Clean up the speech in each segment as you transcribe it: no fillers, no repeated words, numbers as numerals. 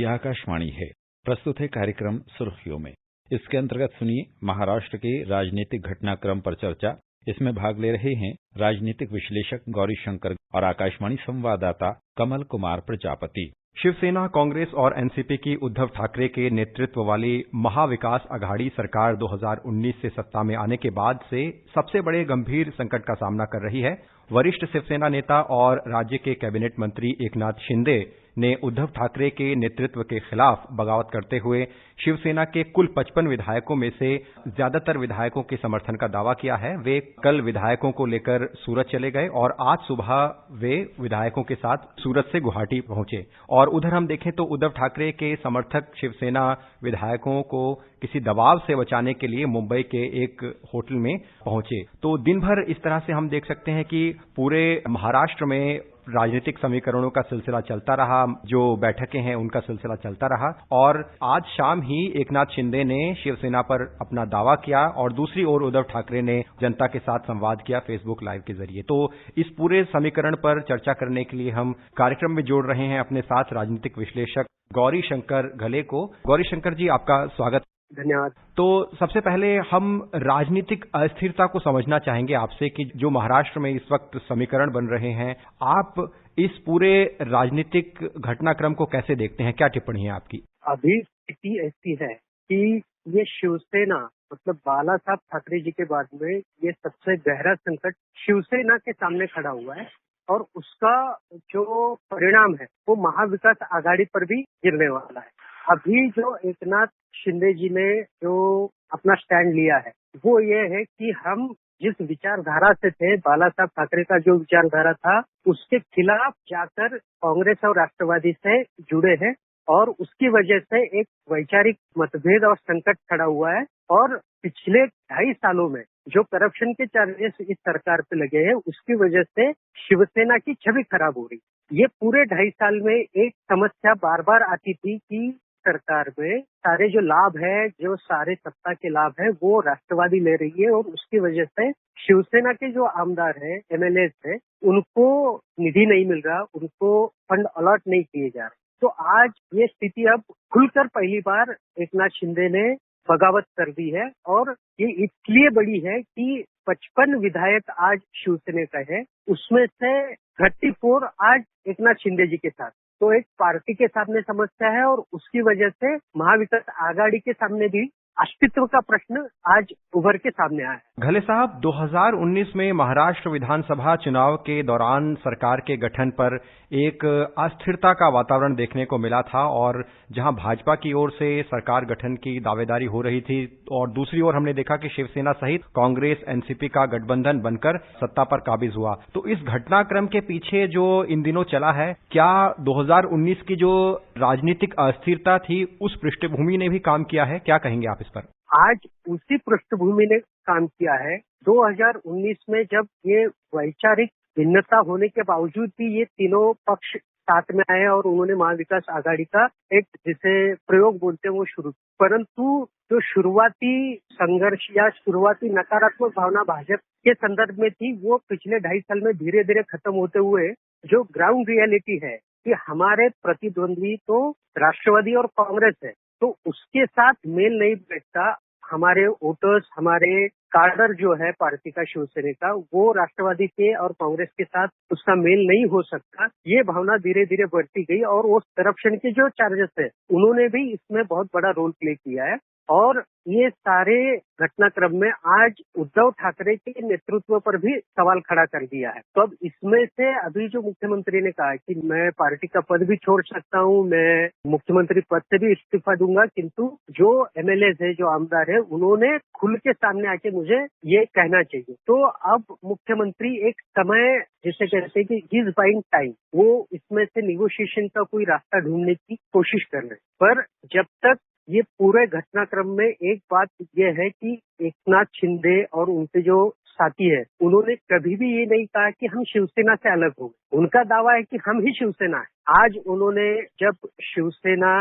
ये आकाशवाणी है। प्रस्तुत है कार्यक्रम सुर्खियों में। इसके अंतर्गत सुनिए महाराष्ट्र के राजनीतिक घटनाक्रम पर चर्चा। इसमें भाग ले रहे हैं राजनीतिक विश्लेषक गौरीशंकर और आकाशवाणी संवाददाता कमल कुमार प्रजापति। शिवसेना, कांग्रेस और एनसीपी की उद्धव ठाकरे के नेतृत्व वाली महाविकास अघाड़ी सरकार 2019 से सत्ता में आने के बाद से सबसे बड़े गंभीर संकट का सामना कर रही है। वरिष्ठ शिवसेना नेता और राज्य के कैबिनेट मंत्री एकनाथ शिंदे ने उद्धव ठाकरे के नेतृत्व के खिलाफ बगावत करते हुए शिवसेना के कुल 55 विधायकों में से ज्यादातर विधायकों के समर्थन का दावा किया है। वे कल विधायकों को लेकर सूरत चले गए और आज सुबह वे विधायकों के साथ सूरत से गुवाहाटी पहुंचे। और उधर हम देखें तो उद्धव ठाकरे के समर्थक शिवसेना विधायकों को किसी दबाव से बचाने के लिए मुंबई के एक होटल में पहुंचे। तो दिन भर इस तरह से हम देख सकते हैं कि पूरे महाराष्ट्र में राजनीतिक समीकरणों का सिलसिला चलता रहा, जो बैठकें हैं उनका सिलसिला चलता रहा और आज शाम ही एकनाथ शिंदे ने शिवसेना पर अपना दावा किया और दूसरी ओर उद्धव ठाकरे ने जनता के साथ संवाद किया फेसबुक लाइव के जरिए। तो इस पूरे समीकरण पर चर्चा करने के लिए हम कार्यक्रम में जोड़ रहे हैं अपने साथ राजनीतिक विश्लेषक गौरीशंकर घले को। गौरीशंकर जी, आपका स्वागत। धन्यवाद। तो सबसे पहले हम राजनीतिक अस्थिरता को समझना चाहेंगे आपसे कि जो महाराष्ट्र में इस वक्त समीकरण बन रहे हैं, आप इस पूरे राजनीतिक घटनाक्रम को कैसे देखते हैं? क्या टिप्पणी है आपकी? अभी स्थिति ऐसी है कि ये शिवसेना मतलब बाला साहब ठाकरे जी के बाद में ये सबसे गहरा संकट शिवसेना के सामने खड़ा हुआ है और उसका जो परिणाम है वो महाविकास आघाड़ी पर भी गिरने वाला है। अभी जो एकनाथ शिंदे जी ने जो अपना स्टैंड लिया है वो ये है कि हम जिस विचारधारा से थे, बाला साहब ठाकरे का जो विचारधारा था उसके खिलाफ जाकर कांग्रेस और राष्ट्रवादी से जुड़े हैं और उसकी वजह से एक वैचारिक मतभेद और संकट खड़ा हुआ है। और पिछले 2.5 सालों में जो करप्शन के चार्जेस इस सरकार पे लगे हैं उसकी वजह से शिवसेना की छवि खराब हो रही। ये पूरे 2.5 साल में एक समस्या बार बार आती थी कि सरकार में सारे जो लाभ है, जो सारे सत्ता के लाभ है वो राष्ट्रवादी ले रही है और उसकी वजह से शिवसेना के जो आमदार हैं, एमएलए हैं, उनको निधि नहीं मिल रहा, उनको फंड अलॉट नहीं किए जा रहे। तो आज ये स्थिति अब खुलकर पहली बार एकनाथ शिंदे ने बगावत कर दी है और ये इसलिए बड़ी है कि 55 विधायक आज शिवसेना का है, उसमें से 34 आज एकनाथ शिंदे जी के साथ। तो एक पार्टी के सामने समस्या है और उसकी वजह से महाविकास आघाड़ी के सामने भी अस्तित्व का प्रश्न आज उभर के सामने आया है। घले साहब, 2019 में महाराष्ट्र विधानसभा चुनाव के दौरान सरकार के गठन पर एक अस्थिरता का वातावरण देखने को मिला था और जहां भाजपा की ओर से सरकार गठन की दावेदारी हो रही थी और दूसरी ओर हमने देखा कि शिवसेना सहित कांग्रेस, एनसीपी का गठबंधन बनकर सत्ता पर काबिज हुआ। तो इस घटनाक्रम के पीछे जो इन दिनों चला है, क्या 2019 की जो राजनीतिक अस्थिरता थी उस पृष्ठभूमि ने भी काम किया है? क्या कहेंगे आप इस पर? आज उसी पृष्ठभूमि ने काम किया है। 2019 में जब ये वैचारिक भिन्नता होने के बावजूद भी ये तीनों पक्ष साथ में आए और उन्होंने महाविकास आघाड़ी का एक जिसे प्रयोग बोलते हैं वो शुरू, परंतु जो शुरुआती संघर्ष या शुरुआती नकारात्मक भावना भाजपा के संदर्भ में थी वो पिछले 2.5 साल में धीरे धीरे खत्म होते हुए जो ग्राउंड रियलिटी है कि हमारे प्रतिद्वंदी तो राष्ट्रवादी और कांग्रेस है, तो उसके साथ मेल नहीं बैठता। हमारे वोटर्स, हमारे कार्डर जो है पार्टी का, शिवसेना का, वो राष्ट्रवादी के और कांग्रेस के साथ उसका मेल नहीं हो सकता। ये भावना धीरे धीरे बढ़ती गई और वो करप्शन के जो चार्जेस है उन्होंने भी इसमें बहुत बड़ा रोल प्ले किया है। और ये सारे घटनाक्रम में आज उद्धव ठाकरे के नेतृत्व पर भी सवाल खड़ा कर दिया है। तो अब इसमें से अभी जो मुख्यमंत्री ने कहा कि मैं पार्टी का पद भी छोड़ सकता हूँ, मैं मुख्यमंत्री पद से भी इस्तीफा दूंगा, किंतु जो एमएलए है, जो आमदार है, उन्होंने खुल के सामने आके मुझे ये कहना चाहिए। तो अब मुख्यमंत्री एक समय जिसे कहते हैं कि ही इज बाइंग टाइम, वो इसमें से निगोशिएशन का कोई रास्ता ढूंढने की कोशिश कर रहे हैं। पर जब तक ये पूरे घटनाक्रम में एक बात ये है कि एकनाथ शिंदे और उनके जो साथी है उन्होंने कभी भी ये नहीं कहा कि हम शिवसेना से अलग हो गए। उनका दावा है कि हम ही शिवसेना है। आज उन्होंने जब शिवसेना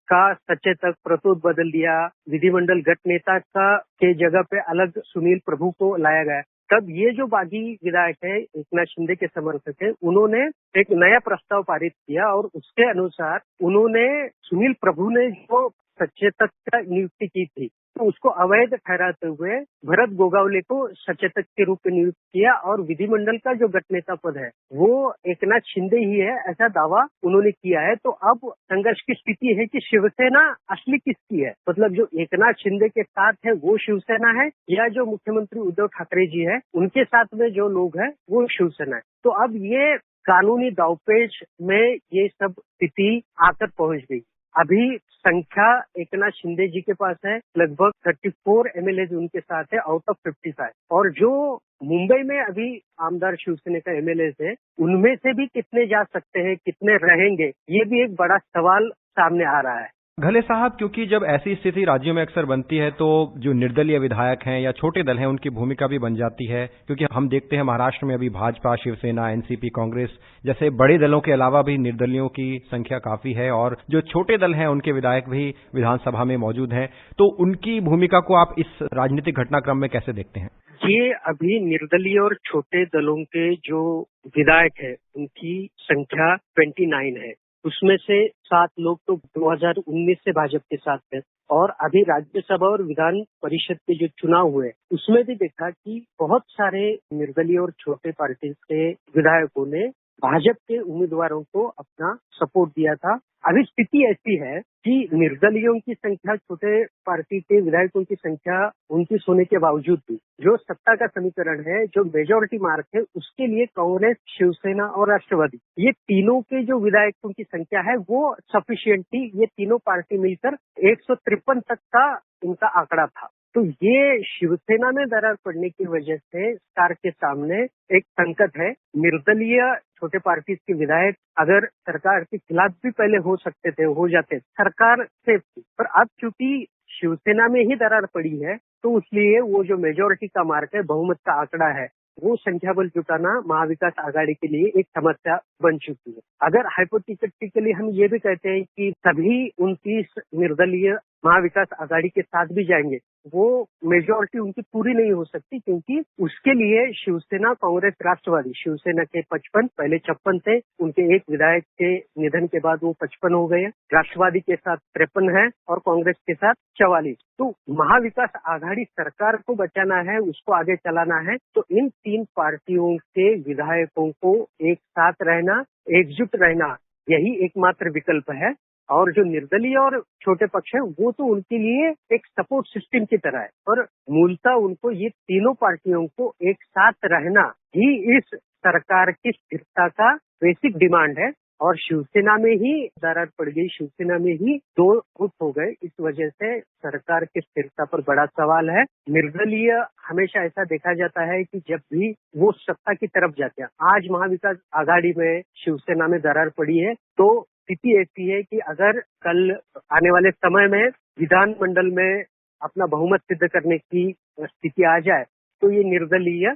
का सचेतक प्रतोद बदल दिया, विधिमंडल गठ नेता का के जगह पे अलग सुनील प्रभु को लाया गया, तब ये जो बागी विधायक है, एकनाथ शिंदे के समर्थक है, उन्होंने एक नया प्रस्ताव पारित किया और उसके अनुसार उन्होंने सुनील प्रभु ने जो सचेतक का नियुक्ति की थी, तो उसको अवैध ठहराते हुए भरत गोगावले को सचेतक के रूप में नियुक्त किया और विधिमंडल का जो गटनेता पद है वो एकनाथ शिंदे ही है, ऐसा दावा उन्होंने किया है। तो अब संघर्ष की स्थिति है कि शिवसेना असली किसकी है, मतलब जो एकनाथ शिंदे के साथ है वो शिवसेना है या जो मुख्यमंत्री उद्धव ठाकरे जी है उनके साथ में जो लोग हैं वो शिवसेना है। तो अब ये कानूनी दांवपेच में ये सब स्थिति आकर पहुंच गई। अभी संख्या एकनाथ शिंदे जी के पास है, लगभग 34 एमएलए उनके साथ है आउट ऑफ 55, और जो मुंबई में अभी आमदार शिवसेना का एमएलए है उनमें से भी कितने जा सकते हैं, कितने रहेंगे, ये भी एक बड़ा सवाल सामने आ रहा है। घले साहब, क्योंकि जब ऐसी स्थिति राज्यों में अक्सर बनती है तो जो निर्दलीय विधायक हैं या छोटे दल हैं उनकी भूमिका भी बन जाती है, क्योंकि हम देखते हैं महाराष्ट्र में अभी भाजपा, शिवसेना, एनसीपी, कांग्रेस जैसे बड़े दलों के अलावा भी निर्दलियों की संख्या काफी है और जो छोटे दल हैं उनके विधायक भी विधानसभा में मौजूद हैं। तो उनकी भूमिका को आप इस राजनीतिक घटनाक्रम में कैसे देखते हैं? ये अभी निर्दलीय और छोटे दलों के जो विधायक है उनकी संख्या 29 है। उसमें से 7 लोग तो 2019 से भाजपा के साथ हैं और अभी राज्यसभा और विधान परिषद के जो चुनाव हुए उसमें भी देखा कि बहुत सारे निर्दलीय और छोटे पार्टी के विधायकों ने भाजपा के उम्मीदवारों को अपना सपोर्ट दिया था। अभी स्थिति ऐसी है कि निर्दलीयों की संख्या, छोटे पार्टी के विधायकों की संख्या 29 होने के बावजूद भी जो सत्ता का समीकरण है, जो मेजोरिटी मार्क है, उसके लिए कांग्रेस, शिवसेना और राष्ट्रवादी, ये तीनों के जो विधायकों की संख्या है वो सफिशिएंट थी। ये तीनों पार्टी मिलकर 153 तक का इनका आंकड़ा था। तो ये शिवसेना में दरार पड़ने की वजह से सरकार के सामने एक संकट है। निर्दलीय छोटे पार्टी के विधायक अगर सरकार के खिलाफ भी पहले हो सकते थे, हो जाते, सरकार सेफ थी, पर अब चूंकि शिवसेना में ही दरार पड़ी है तो इसलिए वो जो मेजोरिटी का मार्क है, बहुमत का आंकड़ा है, वो संख्या बल जुटाना महाविकास आघाड़ी के लिए एक समस्या बन चुकी है। अगर हाइपोथेटिकली हम ये भी कहते हैं कि सभी 29 निर्दलीय महाविकास आघाड़ी के साथ भी जाएंगे, वो मेजोरिटी उनकी पूरी नहीं हो सकती, क्योंकि उसके लिए शिवसेना, कांग्रेस, राष्ट्रवादी, शिवसेना के 55, पहले 56 थे, उनके एक विधायक के निधन के बाद वो 55 हो गए, राष्ट्रवादी के साथ 53 है और कांग्रेस के साथ 44। तो महाविकास आघाड़ी सरकार को बचाना है, उसको आगे चलाना है, तो इन 3 पार्टियों के विधायकों को एक साथ रहना, एकजुट रहना, यही एकमात्र विकल्प है। और जो निर्दलीय और छोटे पक्ष है वो तो उनके लिए एक सपोर्ट सिस्टम की तरह है, और मूलतः उनको ये तीनों पार्टियों को एक साथ रहना ही इस सरकार की स्थिरता का बेसिक डिमांड है। और शिवसेना में ही दरार पड़ गई, शिवसेना में ही 2 गुट हो गए, इस वजह से सरकार की स्थिरता पर बड़ा सवाल है। निर्दलीय हमेशा ऐसा देखा जाता है कि जब भी वो सत्ता की तरफ जाते हैं, आज महाविकास आघाड़ी में शिवसेना में दरार पड़ी है, तो स्थिति ऐसी है कि अगर कल आने वाले समय में विधानमंडल में अपना बहुमत सिद्ध करने की स्थिति आ जाए तो ये निर्दलीय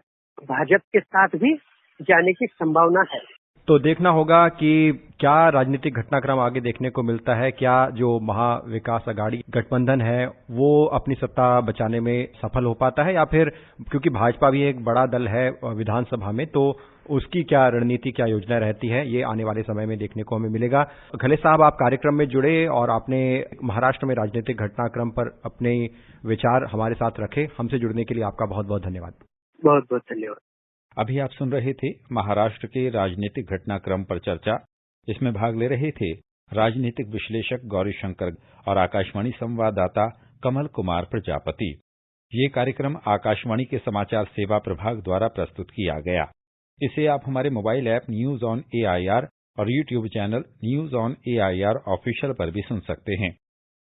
भाजपा के साथ भी जाने की संभावना है। तो देखना होगा कि क्या राजनीतिक घटनाक्रम आगे देखने को मिलता है, क्या जो महाविकास आघाड़ी गठबंधन है वो अपनी सत्ता बचाने में सफल हो पाता है, या फिर क्योंकि भाजपा भी एक बड़ा दल है विधानसभा में, तो उसकी क्या रणनीति, क्या योजना रहती है, ये आने वाले समय में देखने को हमें मिलेगा। घले साहब, आप कार्यक्रम में जुड़े और आपने महाराष्ट्र में राजनीतिक घटनाक्रम पर अपने विचार हमारे साथ रखे। हमसे जुड़ने के लिए आपका बहुत बहुत धन्यवाद। बहुत बहुत धन्यवाद। अभी आप सुन रहे थे महाराष्ट्र के राजनीतिक घटनाक्रम पर चर्चा। इसमें भाग ले रहे थे राजनीतिक विश्लेषक गौरीशंकर और आकाशवाणी संवाददाता कमल कुमार प्रजापति। ये कार्यक्रम आकाशवाणी के समाचार सेवा प्रभाग द्वारा प्रस्तुत किया गया। इसे आप हमारे mobile app news on AIR और YouTube channel news on AIR official पर भी सुन सकते हैं।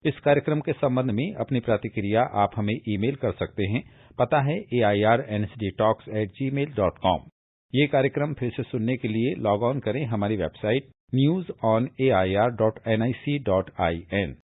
इस कार्यक्रम के संबंध में अपनी प्रतिक्रिया आप हमें ईमेल कर सकते हैं। पता है AIRNCDTalks@gmail.com। ये कार्यक्रम फिर से सुनने के लिए लॉग ऑन करें हमारी वेबसाइट newsonair.nic.in।